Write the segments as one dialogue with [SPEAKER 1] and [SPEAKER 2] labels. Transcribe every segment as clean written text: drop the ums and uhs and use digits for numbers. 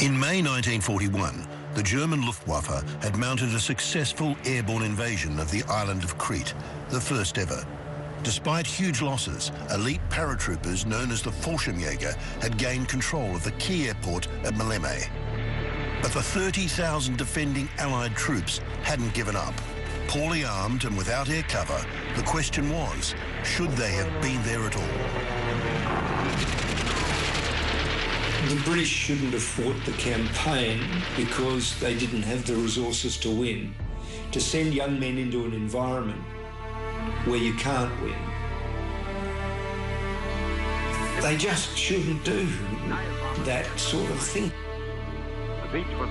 [SPEAKER 1] In May 1941, the German Luftwaffe had mounted a successful airborne invasion of the island of Crete, the first ever. Despite huge losses, elite paratroopers known as the Fallschirmjäger had gained control of the key airport at Maleme. But the 30,000 defending Allied troops hadn't given up. Poorly armed and without air cover, the question was, should they have been there at all?
[SPEAKER 2] The British shouldn't have fought the campaign because they didn't have the resources to win. To send young men into an environment where you can't win, they just shouldn't do that sort of thing.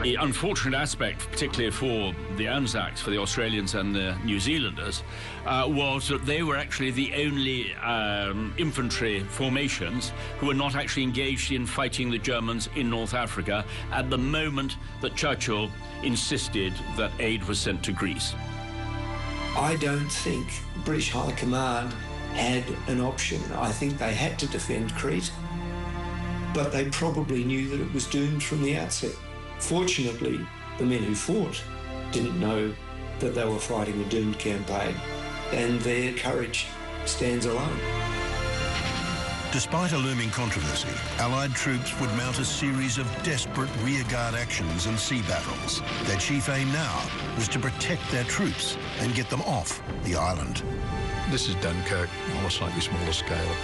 [SPEAKER 3] The unfortunate aspect, particularly for the Anzacs, for the Australians and the New Zealanders, was that they were actually the only infantry formations who were not actually engaged in fighting the Germans in North Africa at the moment that Churchill insisted that aid was sent to Greece.
[SPEAKER 2] I don't think British High Command had an option. I think they had to defend Crete, but they probably knew that it was doomed from the outset. Fortunately, the men who fought didn't know that they were fighting a doomed campaign, and their courage stands alone.
[SPEAKER 1] Despite a looming controversy, Allied troops would mount a series of desperate rearguard actions and sea battles. Their chief aim now was to protect their troops and get them off the island.
[SPEAKER 4] This is Dunkirk on a slightly smaller scale.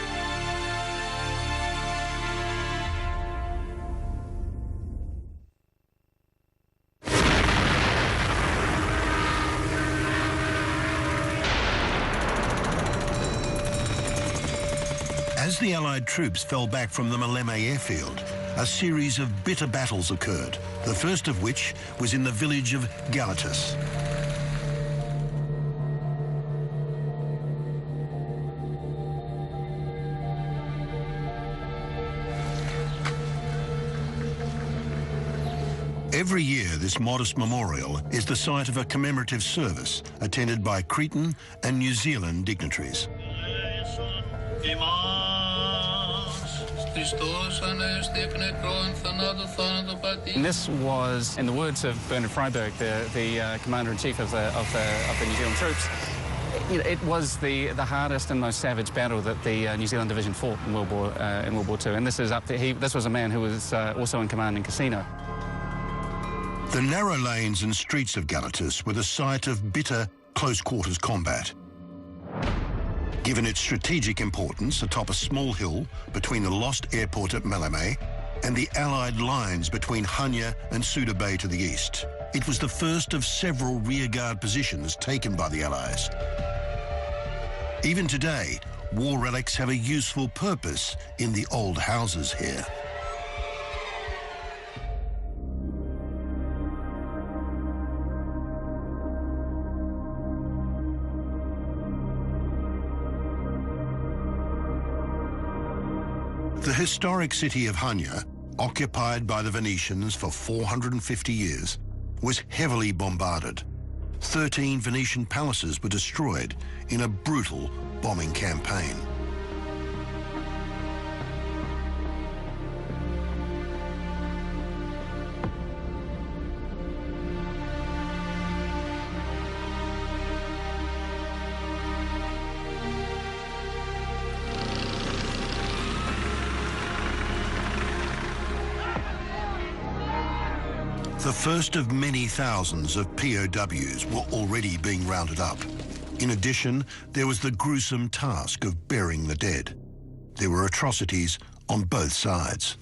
[SPEAKER 1] As the Allied troops fell back from the Maleme airfield, a series of bitter battles occurred, the first of which was in the village of Galatas. Every year, this modest memorial is the site of a commemorative service attended by Cretan and New Zealand dignitaries.
[SPEAKER 5] And this was, in the words of Bernard Freyberg, the commander-in-chief of the New Zealand troops, it was the hardest and most savage battle that the New Zealand division fought in World War II. And this is this was a man who was also in command in Casino.
[SPEAKER 1] The narrow lanes and streets of Galatas were the site of bitter close-quarters combat. Given its strategic importance atop a small hill between the lost airport at Maleme and the Allied lines between Hanya and Suda Bay to the east, it was the first of several rearguard positions taken by the Allies. Even today, war relics have a useful purpose in the old houses here. The historic city of Hanya, occupied by the Venetians for 450 years, was heavily bombarded. 13 Venetian palaces were destroyed in a brutal bombing campaign. The first of many thousands of POWs were already being rounded up. In addition, there was the gruesome task of burying the dead. There were atrocities on both sides.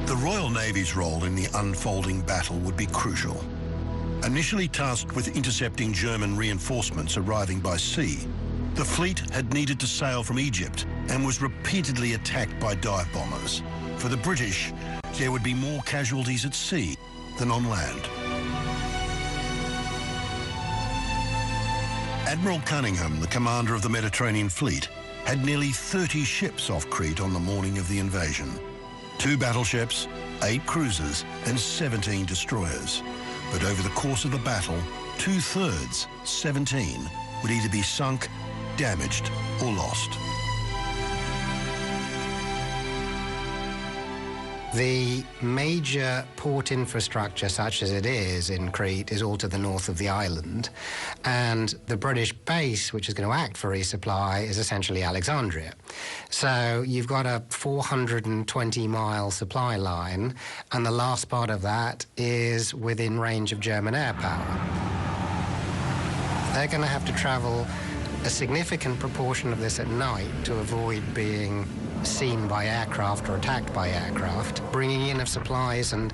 [SPEAKER 1] The Royal Navy's role in the unfolding battle would be crucial. Initially tasked with intercepting German reinforcements arriving by sea, the fleet had needed to sail from Egypt and was repeatedly attacked by dive bombers. For the British, there would be more casualties at sea than on land. Admiral Cunningham, the commander of the Mediterranean Fleet, had nearly 30 ships off Crete on the morning of the invasion. 2 battleships, 8 cruisers, and 17 destroyers. But over the course of the battle, 2/3, 17, would either be sunk, damaged, or lost.
[SPEAKER 6] The major port infrastructure, such as it is in Crete, is all to the north of the island, and the British base, which is going to act for resupply, is essentially Alexandria. So you've got a 420-mile supply line, and the last part of that is within range of German air power. They're going to have to travel a significant proportion of this at night to avoid being seen by aircraft or attacked by aircraft. Bringing in of supplies and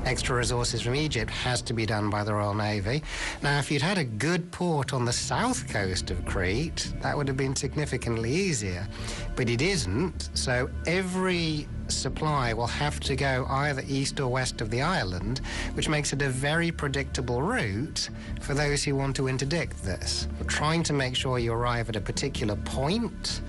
[SPEAKER 6] extra resources from Egypt has to be done by the Royal Navy. Now, if you'd had a good port on the south coast of Crete, that would have been significantly easier. But it isn't, so every supply will have to go either east or west of the island, which makes it a very predictable route for those who want to interdict this. We're trying to make sure you arrive at a particular point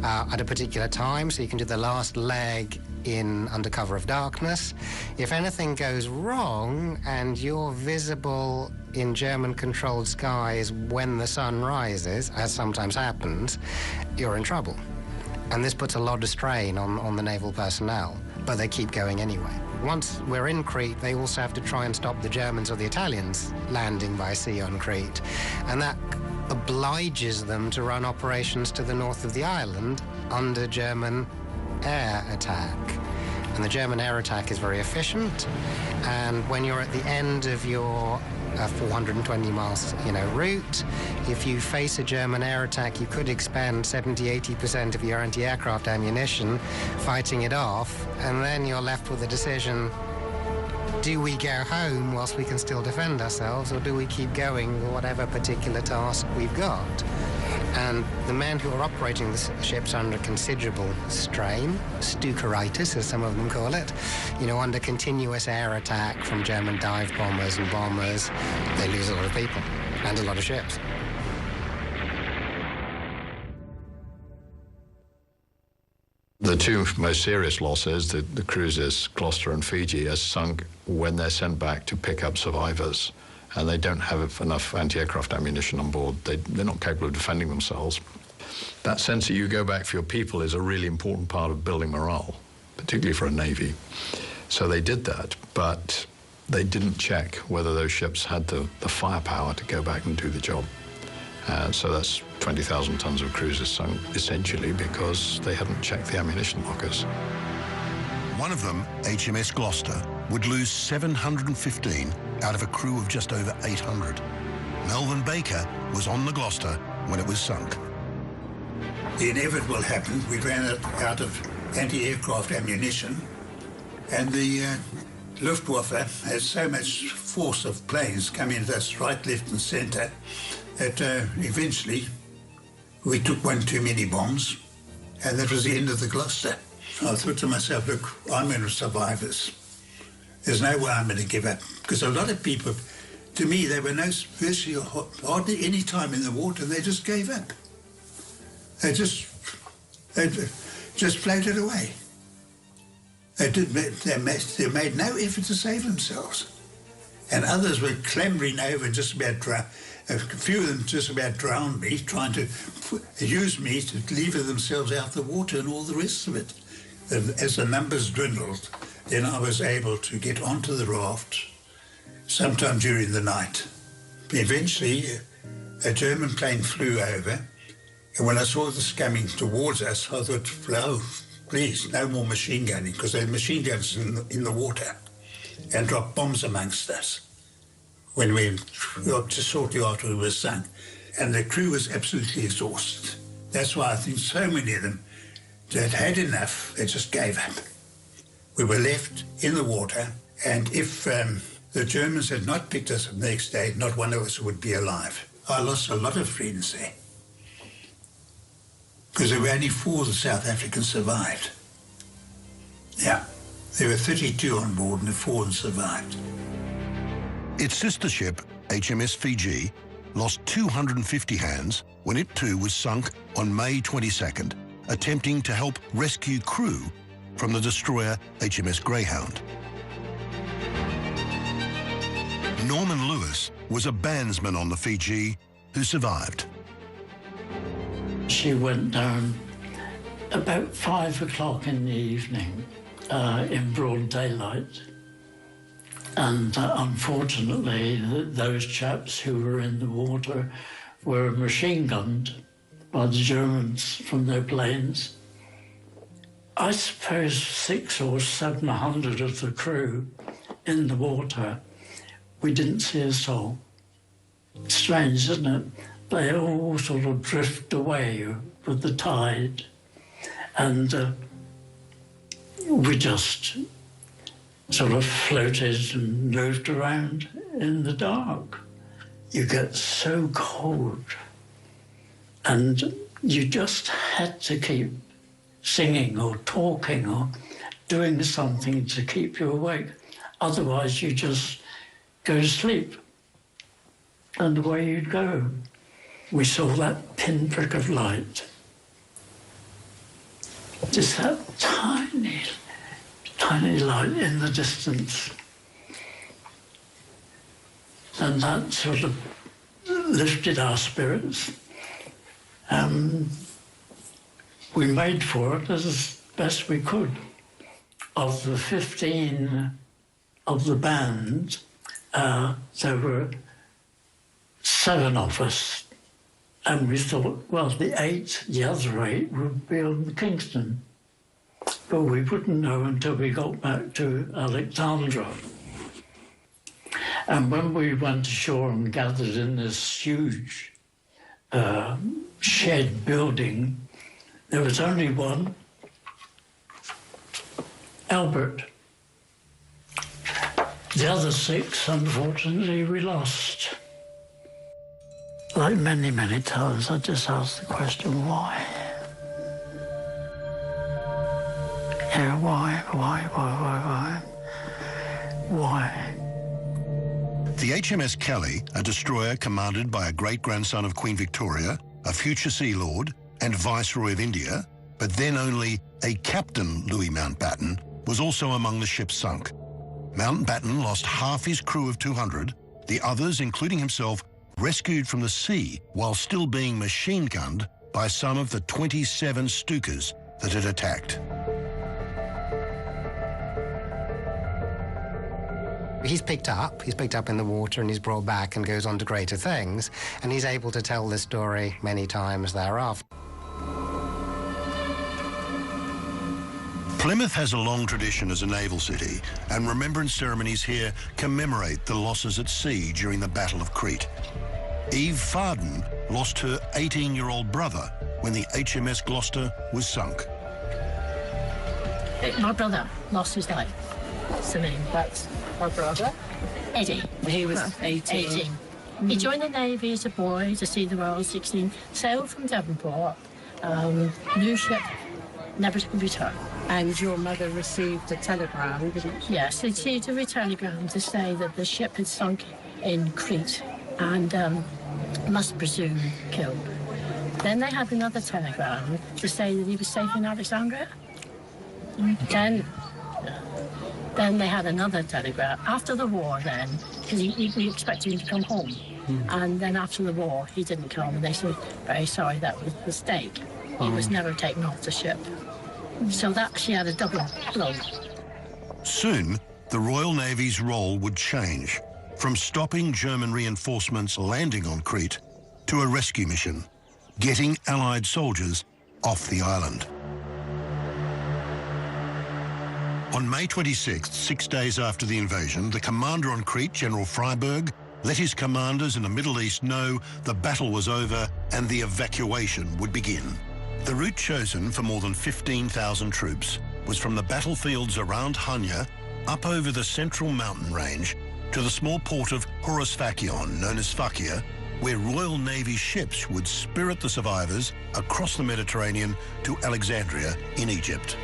[SPEAKER 6] at a particular time, so you can do the last leg in under cover of darkness. If anything goes wrong and you're visible in German-controlled skies when the sun rises, as sometimes happens, you're in trouble. And this puts a lot of strain on the naval personnel, but they keep going anyway. Once we're in Crete, they also have to try and stop the Germans or the Italians landing by sea on Crete, and that obliges them to run operations to the north of the island under German air attack. And the German air attack is very efficient, and when you're at the end of your 420 miles, route, if you face a German air attack, you could expend 70-80% of your anti-aircraft ammunition fighting it off, and then you're left with a decision: do we go home whilst we can still defend ourselves, or do we keep going with whatever particular task we've got? And the men who are operating the ships are under considerable strain, Stuckeritis, as some of them call it, under continuous air attack from German dive bombers and bombers. They lose a lot of people and a lot of ships.
[SPEAKER 4] The two most serious losses, the cruisers Gloucester and Fiji, are sunk when they're sent back to pick up survivors, and they don't have enough anti-aircraft ammunition on board. They're not capable of defending themselves. That sense that you go back for your people is a really important part of building morale, particularly for a navy. So they did that, but they didn't check whether those ships had the firepower to go back and do the job. So that's 20,000 tons of cruisers sunk, essentially because they hadn't checked the ammunition lockers.
[SPEAKER 1] One of them, HMS Gloucester, would lose 715 out of a crew of just over 800. Melvin Baker was on the Gloucester when it was sunk.
[SPEAKER 7] The inevitable happened. We ran out of anti-aircraft ammunition, and the Luftwaffe has so much force of planes coming at us right, left and centre that eventually we took one too many bombs, and that was the end of the Gloucester. I thought to myself, look, I'm one of the survivors. There's no way I'm going to give up, because a lot of people, to me, there were virtually hardly any time in the water. They just gave up. They just floated away. They made no effort to save themselves, and others were clambering over and just about a few of them just about drowned me, trying to use me to lever themselves out the water and all the rest of it. As the numbers dwindled, then I was able to get onto the raft sometime during the night. Eventually, a German plane flew over, and when I saw this coming towards us, I thought, oh, please, no more machine gunning, because they had machine guns in the water and dropped bombs amongst us when we got just shortly after we were sunk. And the crew was absolutely exhausted. That's why I think so many of them that had enough, they just gave up. We were left in the water, and if the Germans had not picked us up the next day, not one of us would be alive. I lost a lot of friends there, because there were only 4 of the South Africans survived. Yeah, there were 32 on board and 4 of them survived.
[SPEAKER 1] Its sister ship, HMS Fiji, lost 250 hands when it too was sunk on May 22nd, attempting to help rescue crew from the destroyer HMS Greyhound. Norman Lewis was a bandsman on the Fiji who survived.
[SPEAKER 8] She went down about 5 o'clock in the evening, in broad daylight. And unfortunately, those chaps who were in the water were machine gunned by the Germans from their planes. I suppose 600 or 700 of the crew in the water, we didn't see a soul. Strange, isn't it? They all sort of drift away with the tide. And we just sort of floated and moved around in the dark. You get so cold. And you just had to keep singing or talking or doing something to keep you awake. Otherwise, you just go to sleep. And away you'd go. We saw that pinprick of light. Just that tiny, tiny light in the distance. And that sort of lifted our spirits. We made for it as best we could. Of the 15 of the band, there were 7 of us, and we thought, well, the other 8 would be on the Kingston. But we wouldn't know until we got back to Alexandra. And when we went ashore and gathered in this huge shed building, there was only one, Albert. The other 6, unfortunately, we lost. Like many, many times, I just asked the question, why? Yeah, why?
[SPEAKER 1] The HMS Kelly, a destroyer commanded by a great-grandson of Queen Victoria, a future Sea Lord and Viceroy of India, but then only a Captain Louis Mountbatten, was also among the ships sunk. Mountbatten lost half his crew of 200, the others, including himself, rescued from the sea while still being machine-gunned by some of the 27 Stukas that had attacked.
[SPEAKER 6] He's picked up in the water, and he's brought back and goes on to greater things, and he's able to tell this story many times thereafter.
[SPEAKER 1] Plymouth has a long tradition as a naval city, and remembrance ceremonies here commemorate the losses at sea during the Battle of Crete. Eve Farden lost her 18-year-old brother when the HMS Gloucester was sunk.
[SPEAKER 9] My brother lost his life. That's the name. That's my brother. Eddie.
[SPEAKER 10] He was 18.
[SPEAKER 9] Mm-hmm. He joined the Navy as a boy to see the world, 16, sailed from Devonport, new ship, never to return.
[SPEAKER 10] And your mother received a telegram, didn't she?
[SPEAKER 9] Yes, she received a telegram to say that the ship had sunk in Crete and must presume killed. Then they had another telegram to say that he was safe in Alexandria. Then they had another telegram after the war then, because we expected him to come home. And then after the war, he didn't come, and they said, very sorry, that was a mistake. He was never taken off the ship. So that she had a double blow.
[SPEAKER 1] Soon, the Royal Navy's role would change, from stopping German reinforcements landing on Crete to a rescue mission, getting Allied soldiers off the island. On May 26th, 6 days after the invasion, the commander on Crete, General Freyberg, let his commanders in the Middle East know the battle was over and the evacuation would begin. The route chosen for more than 15,000 troops was from the battlefields around Hanya up over the central mountain range to the small port of Horosfakion, known as Fakia, where Royal Navy ships would spirit the survivors across the Mediterranean to Alexandria in Egypt.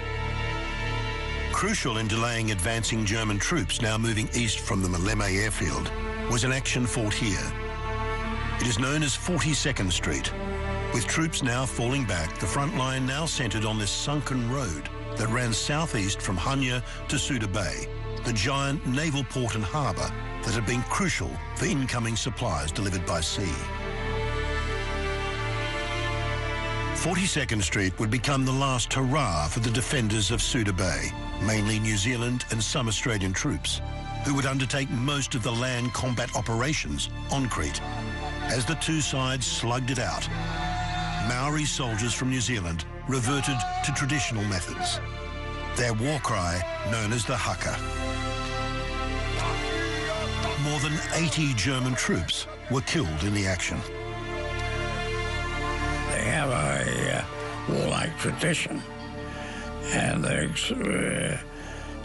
[SPEAKER 1] Crucial in delaying advancing German troops now moving east from the Maleme airfield was an action fought here. It is known as 42nd Street. With troops now falling back, the front line now centred on this sunken road that ran southeast from Hanya to Suda Bay, the giant naval port and harbour that had been crucial for incoming supplies delivered by sea. 42nd Street would become the last hurrah for the defenders of Suda Bay, mainly New Zealand and some Australian troops, who would undertake most of the land combat operations on Crete. As the two sides slugged it out, Maori soldiers from New Zealand reverted to traditional methods. Their war cry, known as the haka. More than 80 German troops were killed in the action.
[SPEAKER 11] They have a warlike tradition, and they're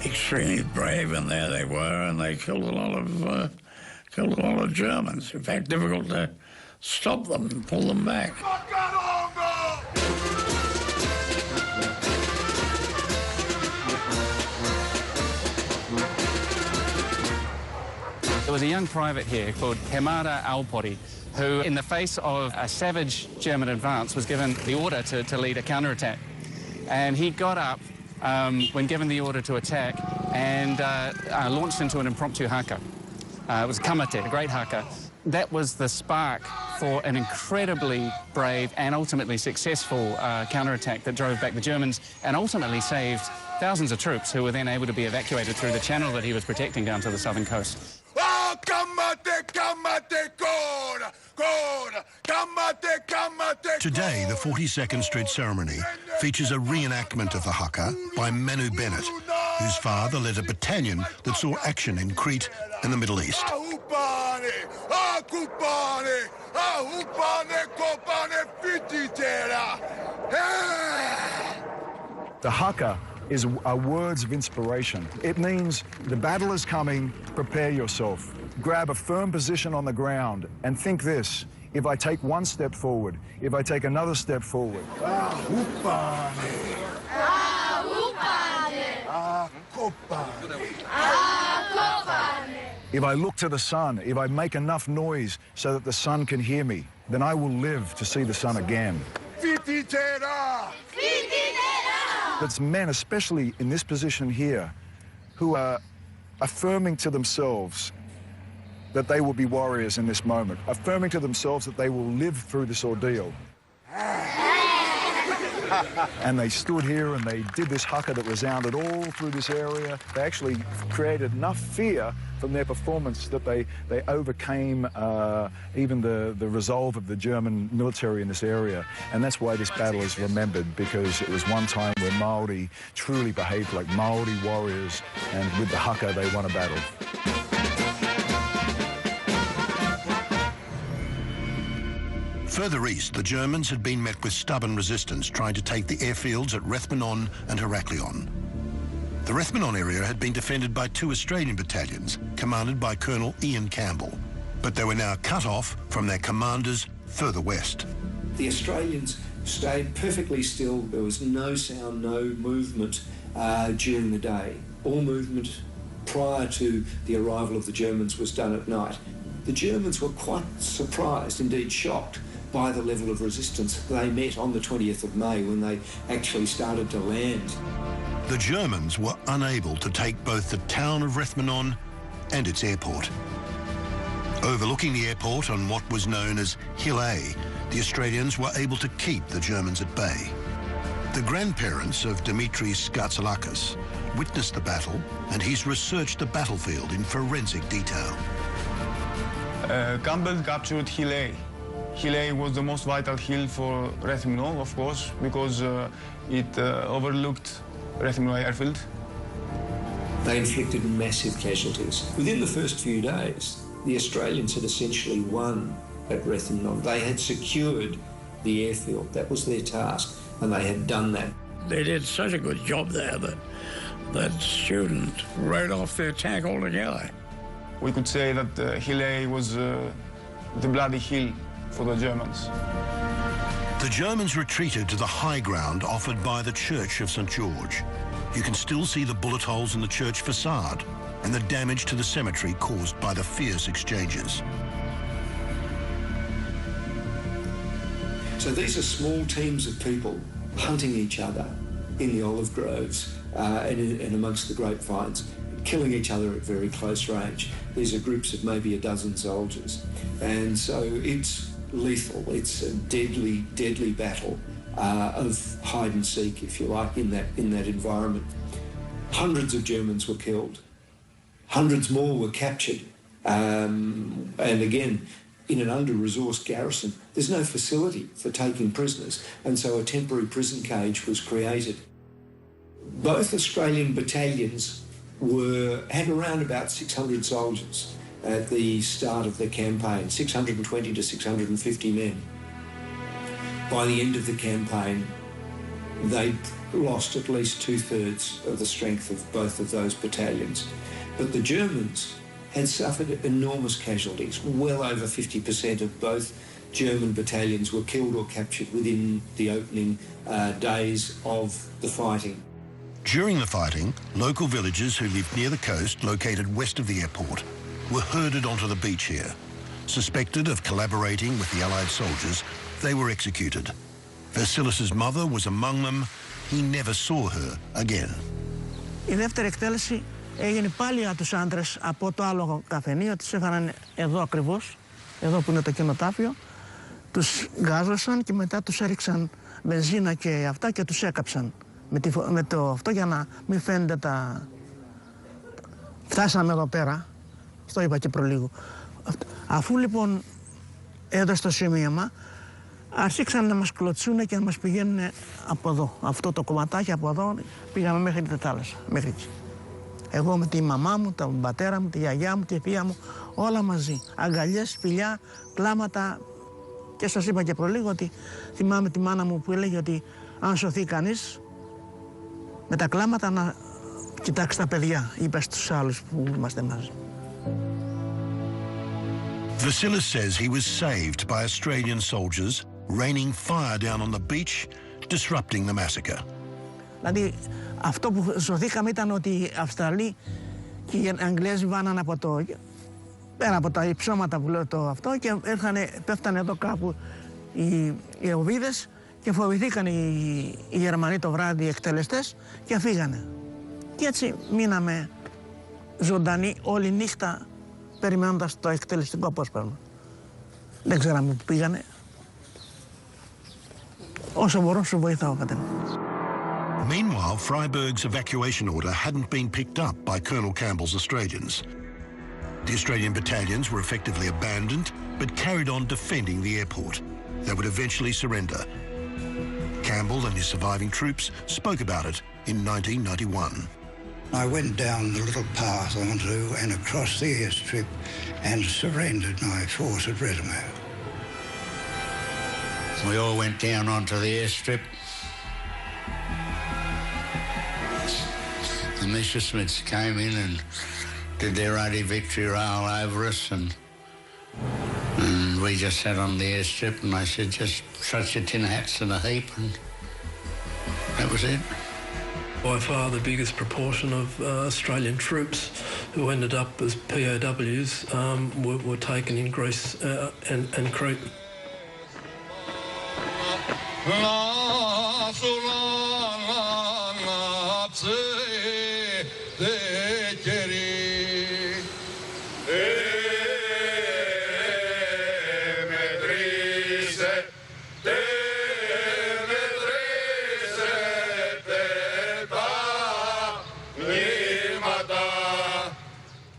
[SPEAKER 11] extremely brave, and there they were, and they killed a lot of Germans. In fact, difficult to stop them and pull them back.
[SPEAKER 5] There was a young private here called Hemara Aupori, who, in the face of a savage German advance, was given the order to lead a counterattack. And he got up when given the order to attack and launched into an impromptu haka. It was kamate, a great haka. That was the spark for an incredibly brave and ultimately successful counterattack that drove back the Germans and ultimately saved thousands of troops who were then able to be evacuated through the channel that he was protecting down to the southern coast.
[SPEAKER 1] Today, the 42nd Street ceremony features a reenactment of the haka by Manu Bennett, whose father led a battalion that saw action in Crete and the Middle East.
[SPEAKER 12] The haka are words of inspiration. It means the battle is coming, prepare yourself. Grab a firm position on the ground and think this: if I take one step forward, if I take another step forward. If I look to the sun, if I make enough noise so that the sun can hear me, then I will live to see the sun again. It's men, especially in this position here, who are affirming to themselves that they will be warriors in this moment, affirming to themselves that they will live through this ordeal. And they stood here and they did this haka that resounded all through this area. They actually created enough fear from their performance that they overcame even the resolve of the German military in this area. And that's why this battle is remembered, because it was one time where Māori truly behaved like Māori warriors, and with the haka they won a battle.
[SPEAKER 1] Further east, the Germans had been met with stubborn resistance trying to take the airfields at Rethmanon and Heraklion. The Rethmanon area had been defended by 2 Australian battalions, commanded by Colonel Ian Campbell, but they were now cut off from their commanders further west.
[SPEAKER 2] The Australians stayed perfectly still. There was no sound, no movement during the day. All movement prior to the arrival of the Germans was done at night. The Germans were quite surprised, indeed shocked, by the level of resistance they met on the 20th of May when they actually started to land.
[SPEAKER 1] The Germans were unable to take both the town of Rethmanon and its airport. Overlooking the airport on what was known as Hill A, the Australians were able to keep the Germans at bay. The grandparents of Dimitris Skatsalakis witnessed the battle, and he's researched the battlefield in forensic detail.
[SPEAKER 13] Campbell captured Hill A. Hill A was the most vital hill for Rethmanon, of course, because it overlooked Rethmanon airfield.
[SPEAKER 2] They inflicted massive casualties. Within the first few days, the Australians had essentially won at Rethmanon. They had secured the airfield. That was their task, and they had done that.
[SPEAKER 11] They did such a good job there that student wrote off their attack altogether.
[SPEAKER 13] We could say that Hill A was the bloody hill for the Germans.
[SPEAKER 1] The Germans retreated to the high ground offered by the Church of St. George. You can still see the bullet holes in the church facade and the damage to the cemetery caused by the fierce exchanges.
[SPEAKER 2] So these are small teams of people hunting each other in the olive groves and amongst the grapevines, killing each other at very close range. These are groups of maybe a dozen soldiers. And so it's lethal. It's a deadly, deadly battle. of hide and seek, if you like, in that environment. Hundreds of Germans were killed. Hundreds more were captured. And again, in an under-resourced garrison, there's no facility for taking prisoners, and so a temporary prison cage was created. Both Australian battalions had around about 600 soldiers at the start of the campaign, 620 to 650 men. By the end of the campaign, they'd lost at least 2/3 of the strength of both of those battalions. But the Germans had suffered enormous casualties. Well over 50% of both German battalions were killed or captured within the opening days of the fighting.
[SPEAKER 1] During the fighting, local villagers who lived near the coast, located west of the airport, were herded onto the beach here. Suspected of collaborating with the Allied soldiers, they were executed. Vasilis's mother was among them. He never saw her again.
[SPEAKER 14] Η δεύτερη εκτέλεση έγινε πάλι για τους άντρες από το άλλο καφενείο. Τους έφεραν εδώ ακριβώς, εδώ που είναι το κινοτάφιο. Τους γάζωσαν και μετά τους έριξαν βενζίνα και αυτά και τους έκαψαν με το αυτό για να μην φαίνεται τα... Φτάσαμε εδώ πέρα, αυτό είπα και προλίγου. Αφού λοιπόν έδωσε το σημείωμα, αρχίσαν να μας κλωτσούν και να μας πηγαίνουν από εδώ. Αυτό το κομματάκι από εδώ πήγαμε μέχρι τη θάλασσα, μέχρι εκεί. Εγώ με τη μαμά μου, τον πατέρα μου, τη γιαγιά μου, τη θεία μου, όλα μαζί. Αγκαλιές, φιλιά, κλάματα. Και σας είπα και προλίγο ότι θυμάμαι τη μάνα μου που έλεγε ότι αν σωθεί κανείς, με τα κλάματα να κοιτάξει τα παιδιά, είπε στους άλλους που είμαστε μαζί.
[SPEAKER 1] Vasilis says he was saved by Australian soldiers raining fire down on the beach, disrupting the massacre.
[SPEAKER 14] Δηλαδή, αυτό που σωθήκαμε ήταν ότι οι Αυστραλοί και οι Αγγλέζοι βάναν από το... πέρα από τα υψώματα που λέω το αυτό και πέφτανε εδώ κάπου οι οβίδες και φοβηθήκαν οι Γερμανοί το βράδυ, οι εκτελεστές, και φύγανε. Και έτσι μείναμε ζωντανοί όλη νύχτα περιμένοντας το εκτελεστικό απόσπασμα. Δεν ξέραμε που πήγανε. Όσο μπορώ σου βοηθάω, πατέρα.
[SPEAKER 1] Meanwhile, Freiburg's evacuation order hadn't been picked up by Colonel Campbell's Australians. The Australian battalions were effectively abandoned, but carried on defending the airport. They would eventually surrender. Campbell and his surviving troops spoke about it in 1991.
[SPEAKER 7] I went down the little path onto and across the airstrip and surrendered my force at Redimo.
[SPEAKER 15] We all went down onto the airstrip. The Messerschmitts came in and did their ruddy victory roll over us, and we just sat on the airstrip, and they said, just shut your tin hats in a heap, and that was it.
[SPEAKER 16] By far the biggest proportion of Australian troops who ended up as POWs were taken in Greece and Crete.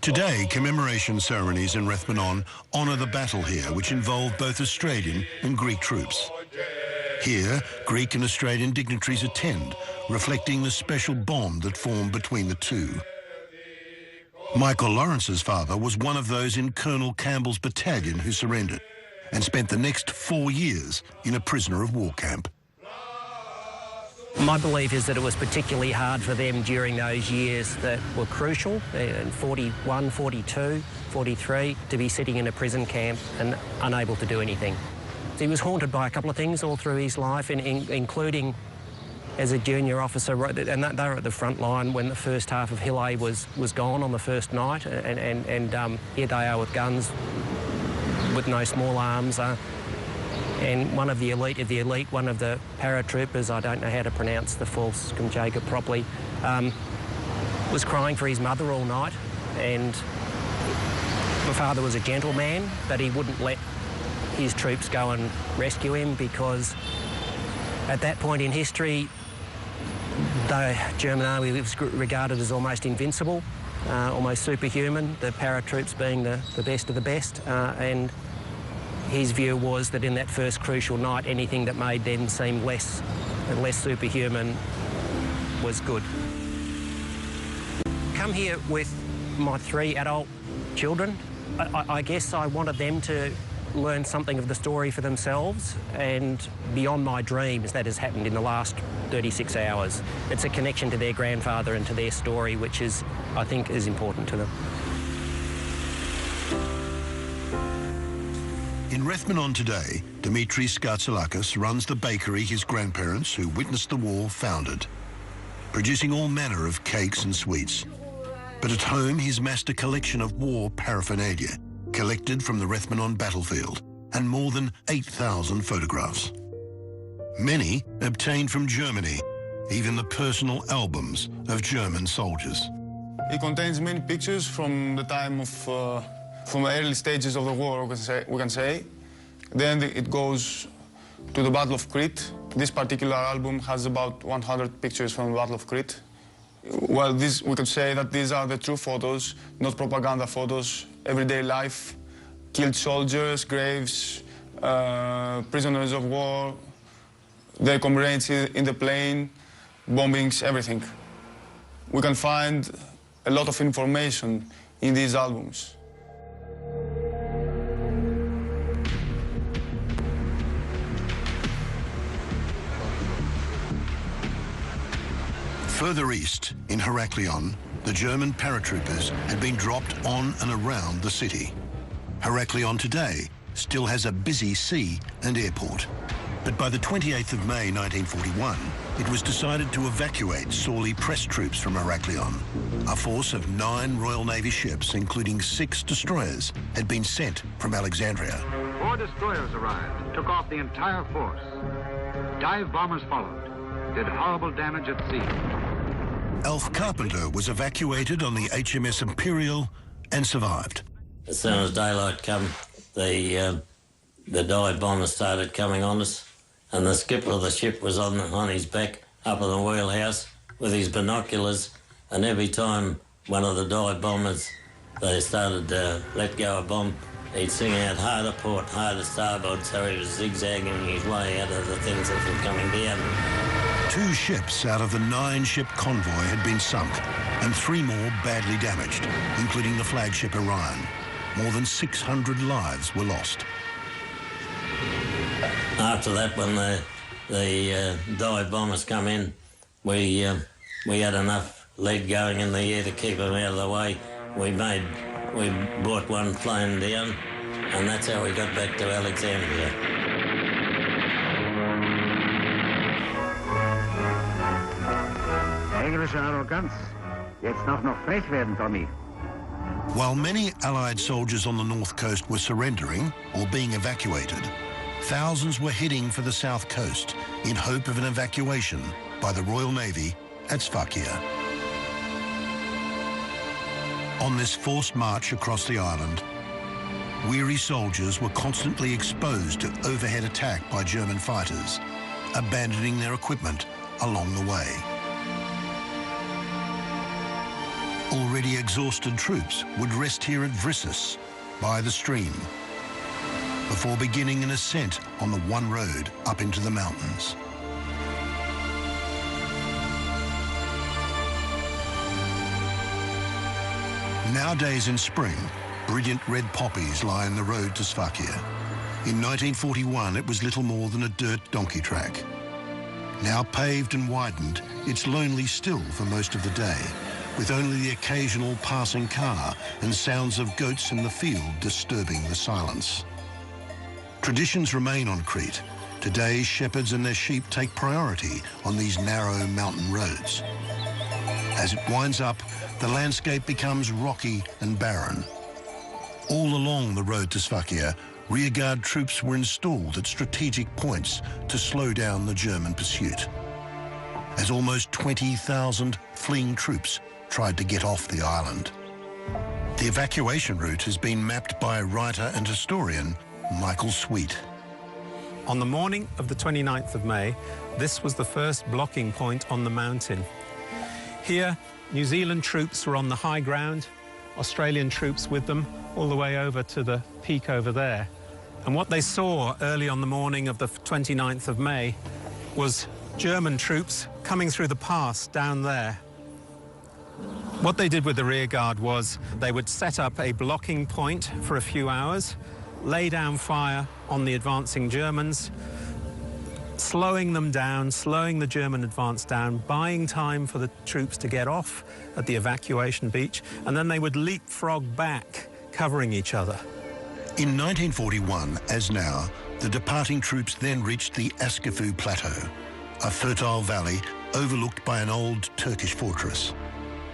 [SPEAKER 1] Today, commemoration ceremonies in Rathbunnon honour the battle here, which involved both Australian and Greek troops. Here, Greek and Australian dignitaries attend, reflecting the special bond that formed between the two. Michael Lawrence's father was one of those in Colonel Campbell's battalion who surrendered and spent the next 4 years in a prisoner of war camp.
[SPEAKER 17] My belief is that it was particularly hard for them during those years that were crucial, in 41, 42, 43, to be sitting in a prison camp and unable to do anything. He was haunted by a couple of things all through his life, including as a junior officer, and they were at the front line when the first half of Hill A was gone on the first night, and here they are with guns, with no small arms. And one of the elite, one of the paratroopers, I don't know how to pronounce the full Jacob properly, was crying for his mother all night. And my father was a gentleman, but he wouldn't let his troops go and rescue him because At that point in history, the German army was regarded as almost invincible, almost superhuman, the paratroops being the best of the best, and his view was that in that first crucial night, anything that made them seem less superhuman was good. Come here with my 3 adult children. I guess I wanted them to learn something of the story for themselves, and beyond my dreams, that has happened in the last 36 hours. It's a connection to their grandfather and to their story, which is, I think, is important to them.
[SPEAKER 1] In Rethymnon today, Dimitris Skatsalakis runs the bakery his grandparents, who witnessed the war, founded, producing all manner of cakes and sweets. But at home, he's massed a collection of war paraphernalia, collected from the Rethymnon battlefield, and more than 8,000 photographs. Many obtained from Germany, even the personal albums of German soldiers.
[SPEAKER 13] It contains many pictures from the time of, from the early stages of the war, we can say. Then it goes to the Battle of Crete. This particular album has about 100 pictures from the Battle of Crete. Well, we could say that these are the true photos, not propaganda photos, everyday life, killed soldiers, graves, prisoners of war, their comrades in the plane, bombings, everything. We can find a lot of information in these albums.
[SPEAKER 1] Further east, in Heraklion, the German paratroopers had been dropped on and around the city. Heraklion today still has a busy sea and airport. But by the 28th of May 1941, it was decided to evacuate sorely pressed troops from Heraklion. A force of 9 Royal Navy ships, including 6 destroyers, had been sent from Alexandria.
[SPEAKER 18] 4 destroyers arrived, took off the entire force. Dive bombers followed, did horrible damage at sea.
[SPEAKER 1] Alf Carpenter was evacuated on the HMS Imperial and survived.
[SPEAKER 19] As soon as daylight came, the dive bombers started coming on us, and the skipper of the ship was on his back up in the wheelhouse with his binoculars, and every time one of the dive bombers, they started to let go a bomb, he'd sing out harder port, harder starboard, so he was zigzagging his way out of the things that were coming down.
[SPEAKER 1] 2 ships out of the 9-ship convoy had been sunk, and 3 more badly damaged, including the flagship Orion. More than 600 lives were lost.
[SPEAKER 19] After that, when the dive bombers come in, we had enough lead going in the air to keep them out of the way. We brought one plane down, and that's how we got back to Alexandria.
[SPEAKER 18] Englische Arroganz. Jetzt noch frech werden, Tommy.
[SPEAKER 1] While many Allied soldiers on the north coast were surrendering or being evacuated, thousands were heading for the south coast in hope of an evacuation by the Royal Navy at Sfakia. On this forced march across the island, weary soldiers were constantly exposed to overhead attack by German fighters, abandoning their equipment along the way. Already exhausted troops would rest here at Vrissus, by the stream, before beginning an ascent on the one road up into the mountains. Nowadays in spring, brilliant red poppies line the road to Sfakia. In 1941, it was little more than a dirt donkey track. Now paved and widened, it's lonely still for most of the day, with only the occasional passing car and sounds of goats in the field disturbing the silence. Traditions remain on Crete. Today, shepherds and their sheep take priority on these narrow mountain roads. As it winds up, the landscape becomes rocky and barren. All along the road to Sfakia, rearguard troops were installed at strategic points to slow down the German pursuit. As almost 20,000 fleeing troops tried to get off the island. The evacuation route has been mapped by writer and historian Michael Sweet.
[SPEAKER 20] On the morning of the 29th of May, this was the first blocking point on the mountain. Here, New Zealand troops were on the high ground, Australian troops with them, all the way over to the peak over there. And what they saw early on the morning of the 29th of May was German troops coming through the pass down there. What they did with the rearguard was they would set up a blocking point for a few hours, lay down fire on the advancing Germans, slowing them down, slowing the German advance down, buying time for the troops to get off at the evacuation beach, and then they would leapfrog back, covering each other.
[SPEAKER 1] In 1941, as now, the departing troops then reached the Askifu Plateau, a fertile valley overlooked by an old Turkish fortress.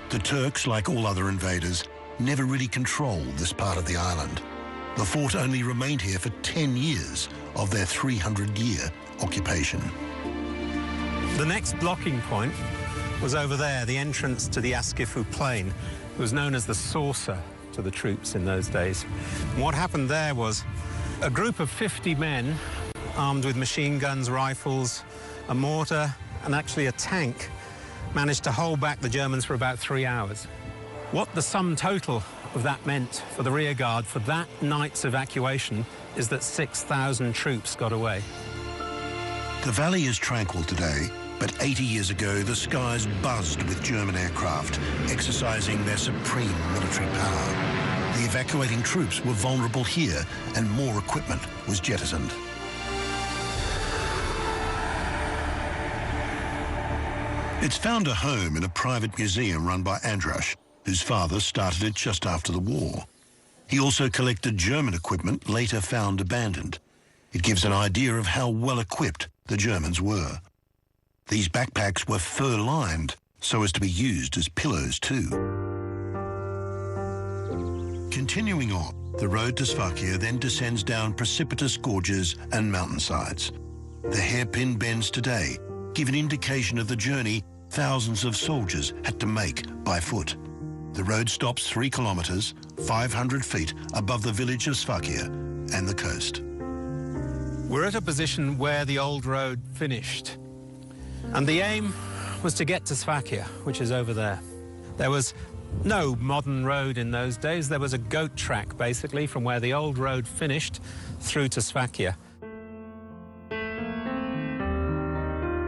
[SPEAKER 1] The Turks, like all other invaders, never really controlled this part of the island. The fort only remained here for 10 years of their 300-year occupation.
[SPEAKER 20] The next blocking point was over there, the entrance to the Askifu Plain. It was known as the saucer to the troops in those days. And what happened there was a group of 50 men armed with machine guns, rifles, a mortar, and actually a tank managed to hold back the Germans for about 3 hours. What the sum total of that meant for the rearguard for that night's evacuation is that 6,000 troops got away.
[SPEAKER 1] The valley is tranquil today, but 80 years ago the skies buzzed with German aircraft, exercising their supreme military power. The evacuating troops were vulnerable here, and more equipment was jettisoned. It's found a home in a private museum run by Andras, whose father started it just after the war. He also collected German equipment later found abandoned. It gives an idea of how well equipped the Germans were. These backpacks were fur-lined, so as to be used as pillows too. Continuing on, the road to Sfakia then descends down precipitous gorges and mountainsides. The hairpin bends today give an indication of the journey thousands of soldiers had to make by foot. The road stops 3 kilometres, 500 feet above the village of Sfakia and the coast.
[SPEAKER 20] We're at a position where the old road finished. And the aim was to get to Sfakia, which is over there. There was no modern road in those days. There was a goat track, basically, from where the old road finished through to Sfakia.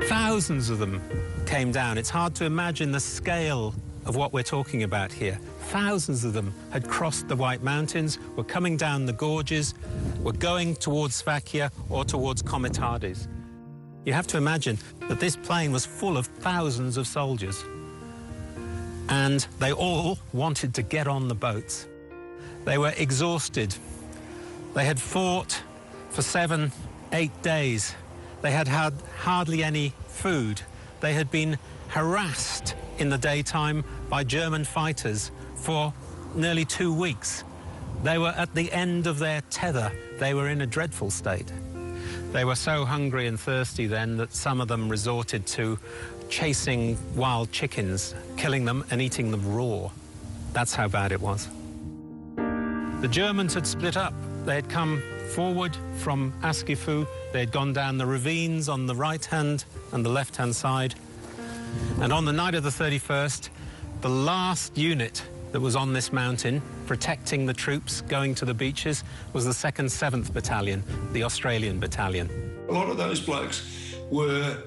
[SPEAKER 20] Thousands of them came down. It's hard to imagine the scale of what we're talking about here. Thousands of them had crossed the White Mountains, were coming down the gorges, were going towards Sfakia or towards Komitadis. You have to imagine that this plain was full of thousands of soldiers. And they all wanted to get on the boats. They were exhausted. They had fought for 7, 8 days. They had had hardly any food. They had been harassed in the daytime by German fighters for nearly 2 weeks. They were at the end of their tether. They were in a dreadful state. They were so hungry and thirsty then that some of them resorted to chasing wild chickens, killing them and eating them raw. That's how bad it was. The Germans had split up. They had come forward from Askifu. They had gone down the ravines on the right-hand and the left-hand side. And on the night of the 31st, the last unit that was on this mountain, protecting the troops going to the beaches, was the 2nd 7th Battalion, the Australian Battalion.
[SPEAKER 2] A lot of those blokes were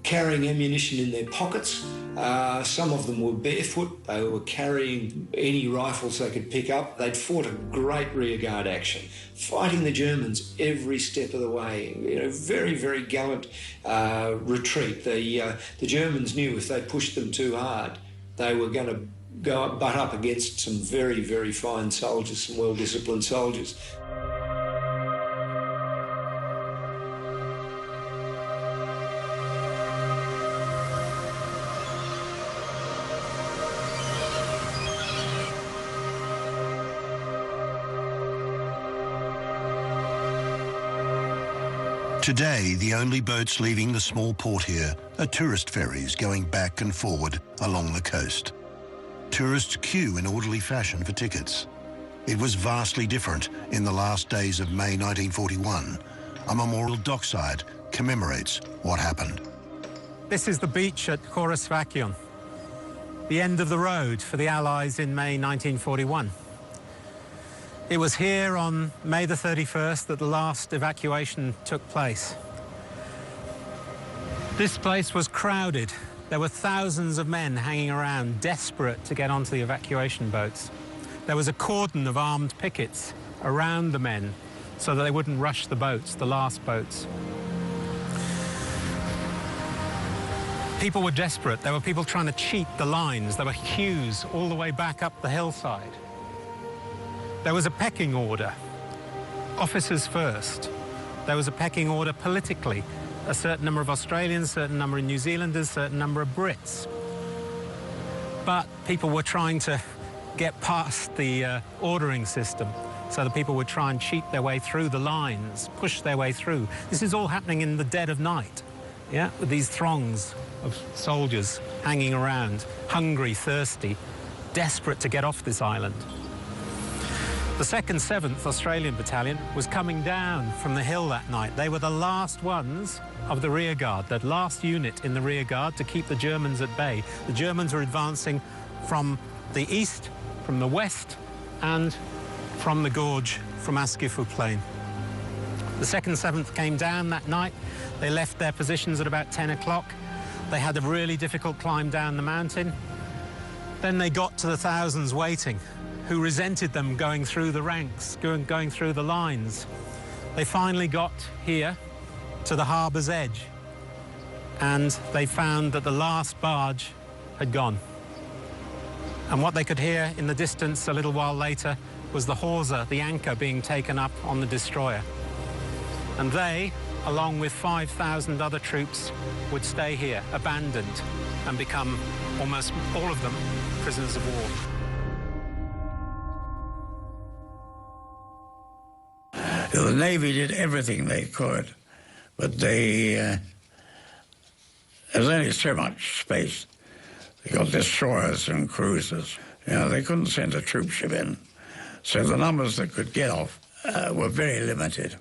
[SPEAKER 2] carrying ammunition in their pockets. Some of them were barefoot. They were carrying any rifles they could pick up. They'd fought a great rearguard action, fighting the Germans every step of the way. You know, very, very gallant retreat. The Germans knew if they pushed them too hard, they were going to butt up against some very, very fine soldiers, some well-disciplined soldiers.
[SPEAKER 1] Today, the only boats leaving the small port here are tourist ferries going back and forward along the coast. Tourists queue in orderly fashion for tickets. It was vastly different in the last days of May 1941, a memorial dockside commemorates what happened.
[SPEAKER 20] This is the beach at Evacuation, the end of the road for the Allies in May 1941. It was here on May the 31st that the last evacuation took place. This place was crowded. There were thousands of men hanging around, desperate to get onto the evacuation boats. There was a cordon of armed pickets around the men so that they wouldn't rush the boats, the last boats. People were desperate. There were people trying to cheat the lines. There were queues all the way back up the hillside. There was a pecking order, officers first. There was a pecking order politically. A certain number of Australians, a certain number of New Zealanders, a certain number of Brits. But people were trying to get past the ordering system, so that people would try and cheat their way through the lines, push their way through. This is all happening in the dead of night, yeah, with these throngs of soldiers hanging around, hungry, thirsty, desperate to get off this island. The 2nd 7th Australian Battalion was coming down from the hill that night. They were the last ones of the rear guard, that last unit in the rear guard to keep the Germans at bay. The Germans were advancing from the east, from the west, and from the gorge from Ascifu Plain. The 2nd 7th came down that night. They left their positions at about 10 o'clock. They had a really difficult climb down the mountain. Then they got to the thousands waiting, who resented them going through the ranks, going through the lines. They finally got here to the harbour's edge, and they found that the last barge had gone. And what they could hear in the distance a little while later was the hawser, the anchor, being taken up on the destroyer. And they, along with 5,000 other troops, would stay here, abandoned, and become, almost all of them, prisoners of war.
[SPEAKER 11] The Navy did everything they could, but there was only so much space. They got destroyers and cruisers. You know, they couldn't send a troop ship in, so the numbers that could get off were very limited.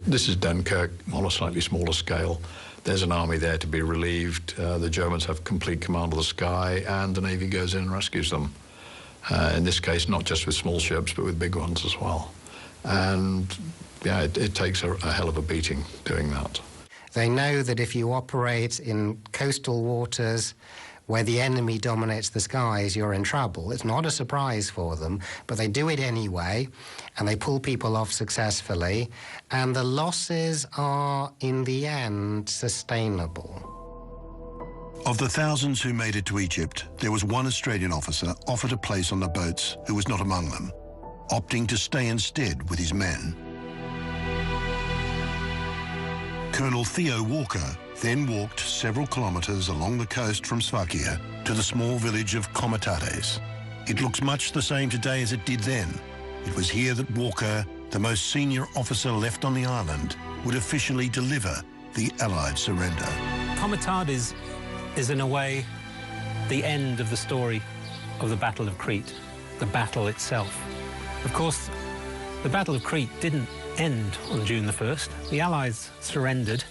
[SPEAKER 4] This is Dunkirk on a slightly smaller scale. There's an army there to be relieved. The Germans have complete command of the sky, and the Navy goes in and rescues them. In this case, not just with small ships, but with big ones as well. And yeah, it takes a hell of a beating doing that.
[SPEAKER 6] They know that if you operate in coastal waters where the enemy dominates the skies, you're in trouble. It's not a surprise for them, but they do it anyway, and they pull people off successfully, and the losses are, in the end, sustainable.
[SPEAKER 1] Of the thousands who made it to Egypt, there was one Australian officer offered a place on the boats who was not among them, opting to stay instead with his men. Colonel Theo Walker then walked several kilometres along the coast from Sfakia to the small village of Komitates. It looks much the same today as it did then. It was here that Walker, the most senior officer left on the island, would officially deliver the Allied surrender.
[SPEAKER 20] Komitates is, in a way, the end of the story of the Battle of Crete, the battle itself. Of course, the Battle of Crete didn't end on June the 1st. The Allies surrendered.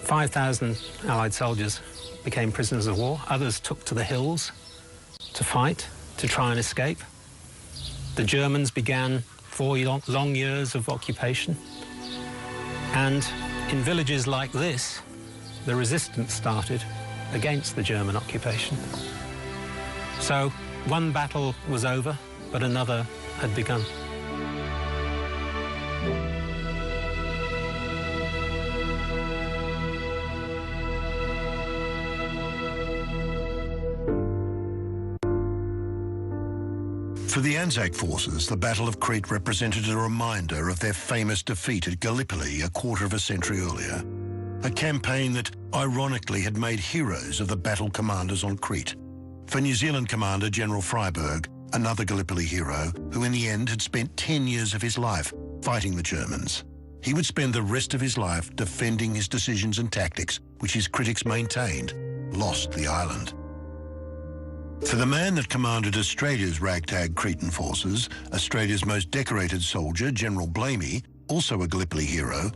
[SPEAKER 20] 5,000 Allied soldiers became prisoners of war. Others took to the hills to fight, to try and escape. The Germans began 4 long years of occupation. And in villages like this, the resistance started against the German occupation. So one battle was over, but another had begun.
[SPEAKER 1] For the Anzac forces, the Battle of Crete represented a reminder of their famous defeat at Gallipoli a quarter of a century earlier. A campaign that, ironically, had made heroes of the battle commanders on Crete. For New Zealand Commander General Freyberg, another Gallipoli hero, who in the end had spent 10 years of his life fighting the Germans. He would spend the rest of his life defending his decisions and tactics, which his critics maintained lost the island. For the man that commanded Australia's ragtag Cretan forces, Australia's most decorated soldier, General Blamey, also a Gallipoli hero,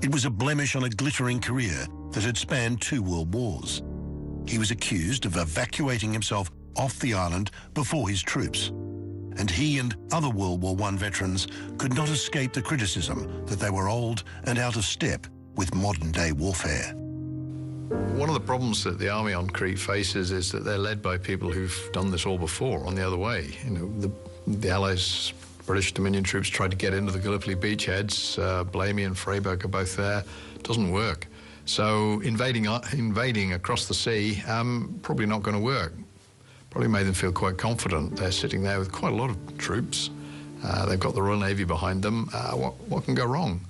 [SPEAKER 1] it was a blemish on a glittering career that had spanned 2 world wars. He was accused of evacuating himself off the island before his troops, and he and other World War I veterans could not escape the criticism that they were old and out of step with modern-day warfare.
[SPEAKER 4] One of the problems that the army on Crete faces is that they're led by people who've done this all before on the other way. You know, the Allies, British Dominion troops tried to get into the Gallipoli beachheads. Blamey and Freiburg are both there. It doesn't work. So invading across the sea, probably not going to work. Probably made them feel quite confident. They're sitting there with quite a lot of troops. They've got the Royal Navy behind them. What can go wrong?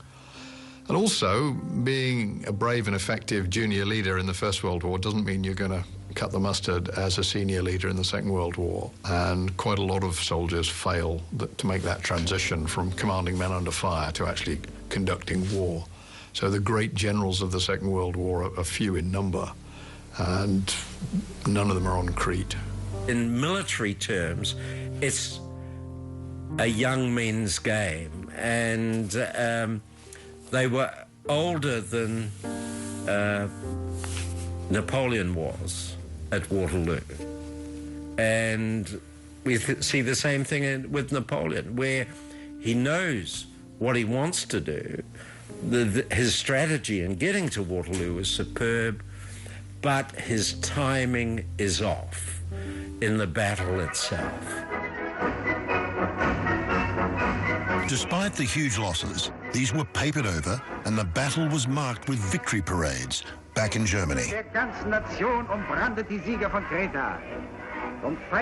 [SPEAKER 4] And also, being a brave and effective junior leader in the First World War doesn't mean you're going to cut the mustard as a senior leader in the Second World War. And quite a lot of soldiers fail to make that transition from commanding men under fire to actually conducting war. So the great generals of the Second World War are few in number, and none of them are on Crete.
[SPEAKER 21] In military terms, it's a young men's game, and they were older than Napoleon was at Waterloo. And we see the same thing with Napoleon, where he knows what he wants to do. His strategy in getting to Waterloo is superb, but his timing is off in the battle itself.
[SPEAKER 1] Despite the huge losses, these were papered over and the battle was marked with victory parades back in Germany.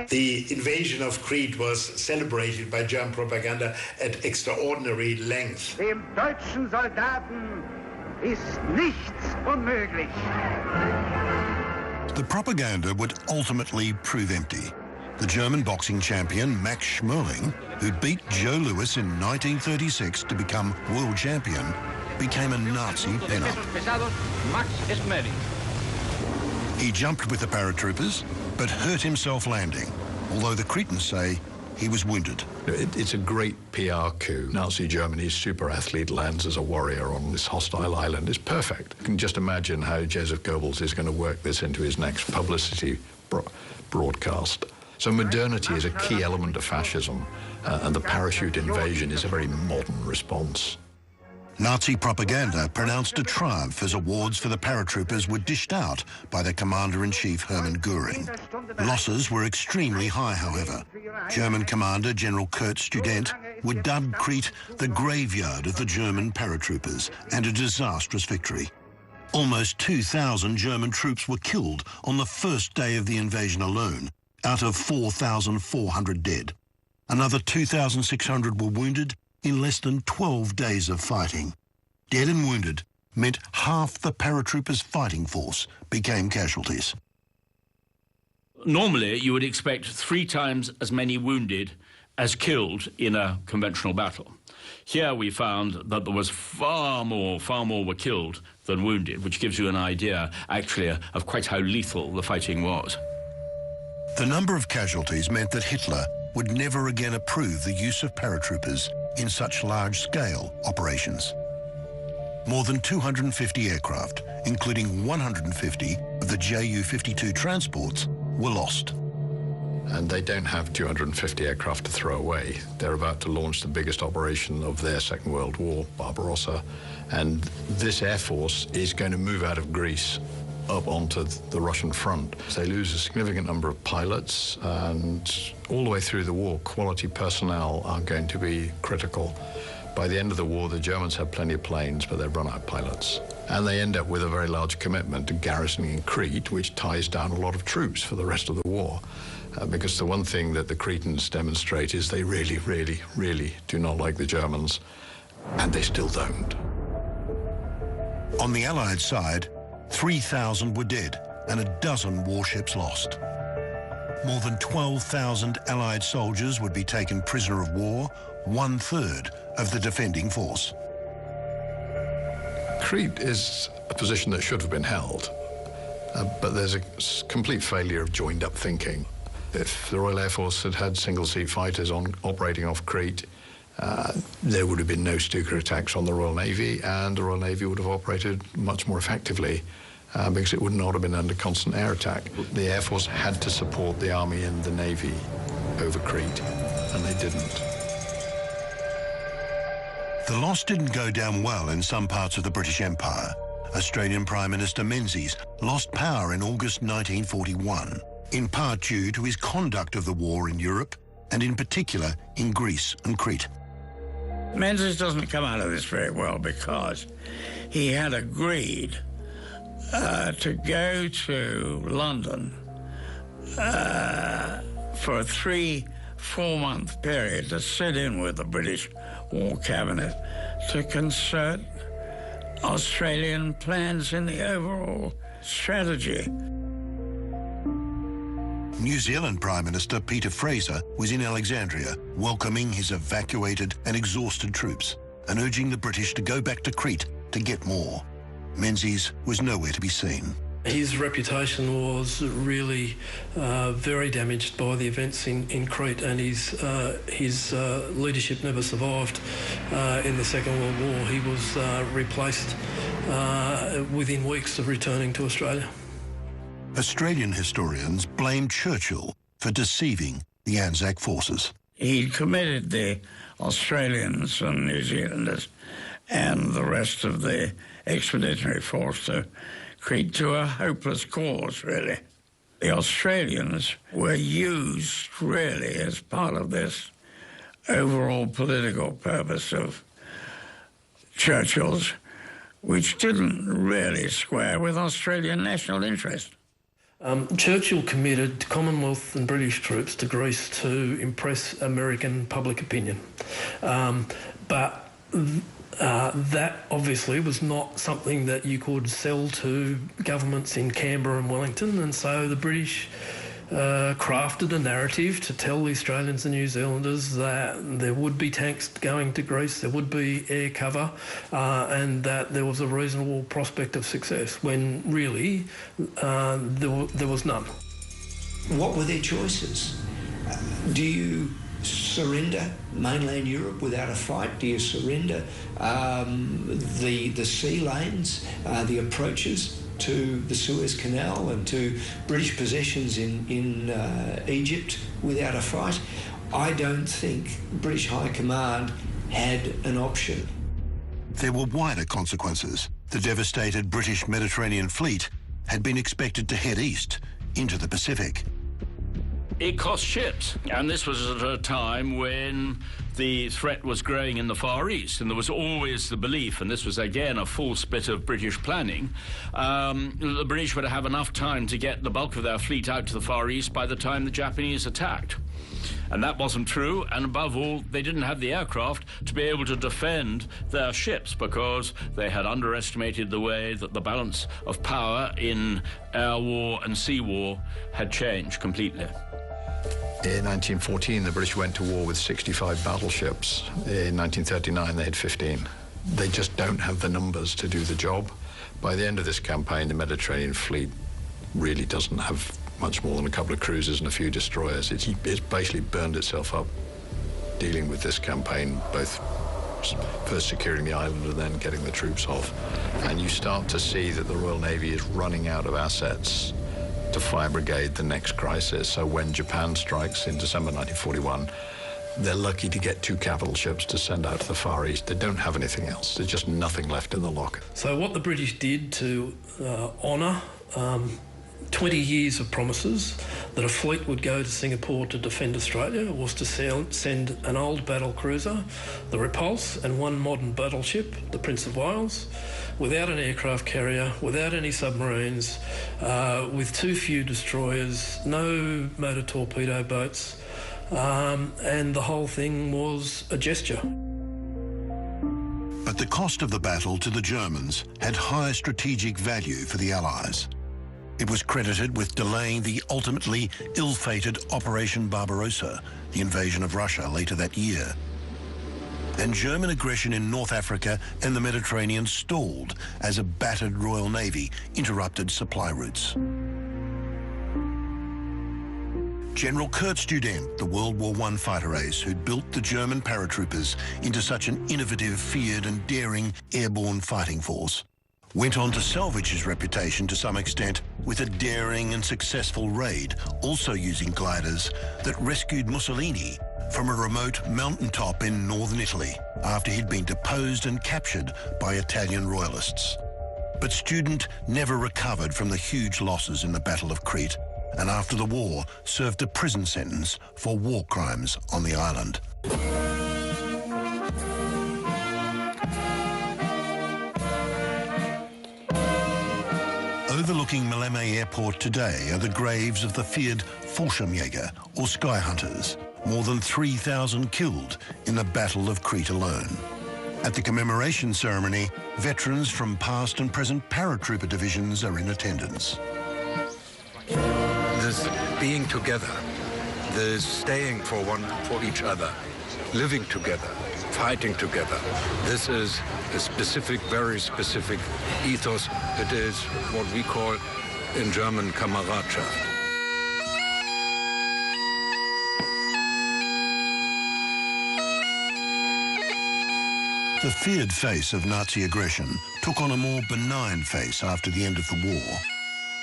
[SPEAKER 22] The invasion of Crete was celebrated by German propaganda at extraordinary length.
[SPEAKER 18] Dem deutschen Soldaten ist nichts unmöglich.
[SPEAKER 1] The propaganda would ultimately prove empty. The German boxing champion Max Schmeling, who beat Joe Louis in 1936 to become world champion, became a Nazi pin-up. He jumped with the paratroopers, but hurt himself landing, although the Cretans say he was wounded.
[SPEAKER 4] It's a great PR coup. Nazi Germany's super athlete lands as a warrior on this hostile island. It's perfect. You can just imagine how Joseph Goebbels is going to work this into his next publicity broadcast. So modernity is a key element of fascism, and the parachute invasion is a very modern response.
[SPEAKER 1] Nazi propaganda pronounced a triumph as awards for the paratroopers were dished out by their commander-in-chief Hermann Göring. Losses were extremely high, however. German commander General Kurt Student would dub Crete the graveyard of the German paratroopers and a disastrous victory. Almost 2,000 German troops were killed on the first day of the invasion alone, out of 4,400 dead. Another 2,600 were wounded in less than 12 days of fighting. Dead and wounded meant half the paratroopers' fighting force became casualties.
[SPEAKER 3] Normally, you would expect 3 times as many wounded as killed in a conventional battle. Here we found that there was far more were killed than wounded, which gives you an idea, actually, of quite how lethal the fighting was.
[SPEAKER 1] The number of casualties meant that Hitler would never again approve the use of paratroopers in such large-scale operations. More than 250 aircraft, including 150 of the Ju-52 transports, were lost.
[SPEAKER 4] And they don't have 250 aircraft to throw away. They're about to launch the biggest operation of their Second World War, Barbarossa, and this air force is going to move out of Greece up onto the Russian front. They lose a significant number of pilots, and all the way through the war, quality personnel are going to be critical. By the end of the war, the Germans have plenty of planes, but they've run out of pilots. And they end up with a very large commitment to garrisoning Crete, which ties down a lot of troops for the rest of the war. Because the one thing that the Cretans demonstrate is they really, really, really do not like the Germans, and they still don't.
[SPEAKER 1] On the Allied side, 3,000 were dead and a dozen warships lost. More than 12,000 Allied soldiers would be taken prisoner of war, 1/3 of the defending force.
[SPEAKER 4] Crete is a position that should have been held, but there's a complete failure of joined-up thinking. If the Royal Air Force had had single-seat fighters operating off Crete, there would have been no Stuka attacks on the Royal Navy, and the Royal Navy would have operated much more effectively because it would not have been under constant air attack. The Air Force had to support the Army and the Navy over Crete, and they didn't.
[SPEAKER 1] The loss didn't go down well in some parts of the British Empire. Australian Prime Minister Menzies lost power in August 1941, in part due to his conduct of the war in Europe, and in particular in Greece and Crete.
[SPEAKER 11] Menzies doesn't come out of this very well because he had agreed to go to London for a 3-4 month period to sit in with the British War Cabinet to concert Australian plans in the overall strategy.
[SPEAKER 1] New Zealand Prime Minister Peter Fraser was in Alexandria, welcoming his evacuated and exhausted troops and urging the British to go back to Crete to get more. Menzies was nowhere to be seen.
[SPEAKER 16] His reputation was really very damaged by the events in Crete, and his leadership never survived in the Second World War. He was replaced within weeks of returning to Australia.
[SPEAKER 1] Australian historians blame Churchill for deceiving the Anzac forces.
[SPEAKER 11] He committed the Australians and New Zealanders and the rest of the expeditionary force to Crete to a hopeless cause, really. The Australians were used, really, as part of this overall political purpose of Churchill's, which didn't really square with Australian national interest.
[SPEAKER 16] Churchill committed Commonwealth and British troops to Greece to impress American public opinion. But that obviously was not something that you could sell to governments in Canberra and Wellington, and so the British crafted a narrative to tell the Australians and New Zealanders that there would be tanks going to Greece, there would be air cover, and that there was a reasonable prospect of success, when really there was none.
[SPEAKER 2] What were their choices? Do you surrender mainland Europe without a fight? Do you surrender the sea lanes, the approaches to the Suez Canal and to British possessions in Egypt without a fight? I don't think British High Command had an option.
[SPEAKER 1] There were wider consequences. The devastated British Mediterranean fleet had been expected to head east into the Pacific.
[SPEAKER 3] It cost ships, and this was at a time when the threat was growing in the Far East, and there was always the belief, and this was again a false bit of British planning, the British would have enough time to get the bulk of their fleet out to the Far East by the time the Japanese attacked. And that wasn't true, and above all, they didn't have the aircraft to be able to defend their ships because they had underestimated the way that the balance of power in air war and sea war had changed completely.
[SPEAKER 4] In 1914, the British went to war with 65 battleships. In 1939, they had 15. They just don't have the numbers to do the job. By the end of this campaign, the Mediterranean fleet really doesn't have much more than a couple of cruisers and a few destroyers. It's basically burned itself up dealing with this campaign, both first securing the island and then getting the troops off. And you start to see that the Royal Navy is running out of assets to fire brigade the next crisis. So when Japan strikes in December 1941, they're lucky to get 2 capital ships to send out to the Far East. They don't have anything else. There's just nothing left in the locker.
[SPEAKER 16] So what the British did to honour 20 years of promises that a fleet would go to Singapore to defend Australia was to send an old battle cruiser, the Repulse, and 1 modern battleship, the Prince of Wales, without an aircraft carrier, without any submarines, with too few destroyers, no motor torpedo boats, and the whole thing was a gesture.
[SPEAKER 1] But the cost of the battle to the Germans had high strategic value for the Allies. It was credited with delaying the ultimately ill-fated Operation Barbarossa, the invasion of Russia later that year. And German aggression in North Africa and the Mediterranean stalled as a battered Royal Navy interrupted supply routes. General Kurt Student, the World War I fighter ace who'd built the German paratroopers into such an innovative, feared and daring airborne fighting force, went on to salvage his reputation to some extent with a daring and successful raid, also using gliders, that rescued Mussolini from a remote mountaintop in northern Italy after he'd been deposed and captured by Italian royalists. But Student never recovered from the huge losses in the Battle of Crete, and after the war served a prison sentence for war crimes on the island. Overlooking Maleme Airport today are the graves of the feared Fallschirmjäger, or sky hunters, more than 3,000 killed in the Battle of Crete alone. At the commemoration ceremony, veterans from past and present paratrooper divisions are in attendance.
[SPEAKER 8] This being together, the staying for each other, living together, fighting together. This is a specific, very specific ethos. It is what we call in German Kameradschaft.
[SPEAKER 1] The feared face of Nazi aggression took on a more benign face after the end of the war.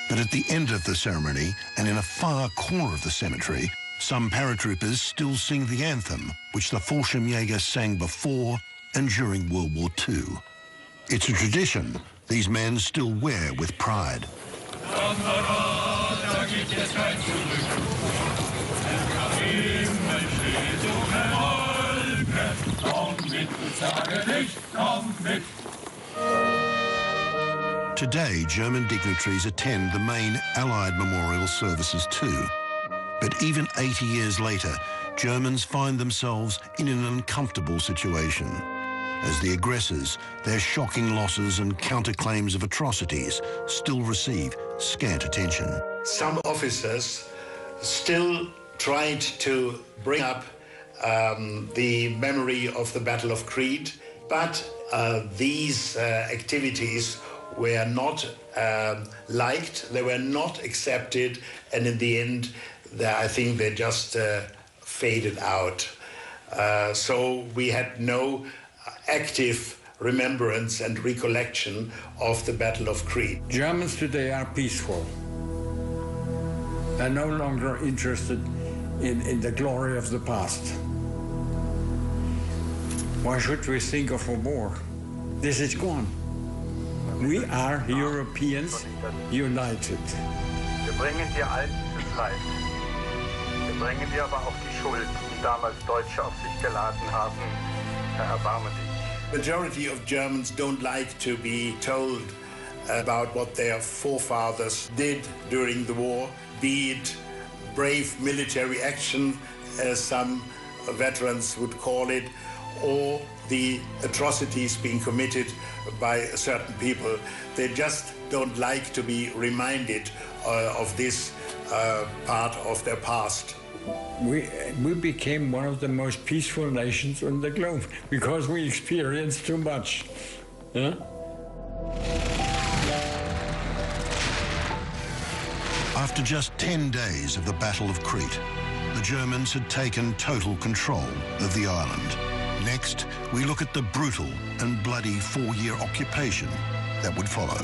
[SPEAKER 1] But at the end of the ceremony, and in a far corner of the cemetery, some paratroopers still sing the anthem, which the Fallschirmjäger sang before and during World War II. It's a tradition these men still wear with pride. Today, German dignitaries attend the main Allied memorial services too. But even 80 years later, Germans find themselves in an uncomfortable situation. As the aggressors, their shocking losses and counterclaims of atrocities still receive scant attention.
[SPEAKER 22] Some officers still tried to bring up the memory of the Battle of Crete, but these activities were not liked, they were not accepted, and in the end, I think they just faded out. So we had no active remembrance and recollection of the Battle of Crete.
[SPEAKER 10] Germans today are peaceful. They're no longer interested in the glory of the past. Why should we think of a war? This is gone. We are Europeans united.
[SPEAKER 23] Wir bringen dir all dieses Leid. Wir bringen dir aber auch die Schuld, die damals Deutsche auf sich geladen haben. Herr, erbarme dich.
[SPEAKER 22] Majority of Germans don't like to be told about what their forefathers did during the war, be it brave military action, as some veterans would call it, or the atrocities being committed by certain people. They just don't like to be reminded of this part of their past.
[SPEAKER 10] We became one of the most peaceful nations on the globe because we experienced too much. Huh?
[SPEAKER 1] After just 10 days of the Battle of Crete, the Germans had taken total control of the island. Next, we look at the brutal and bloody 4-year occupation that would follow.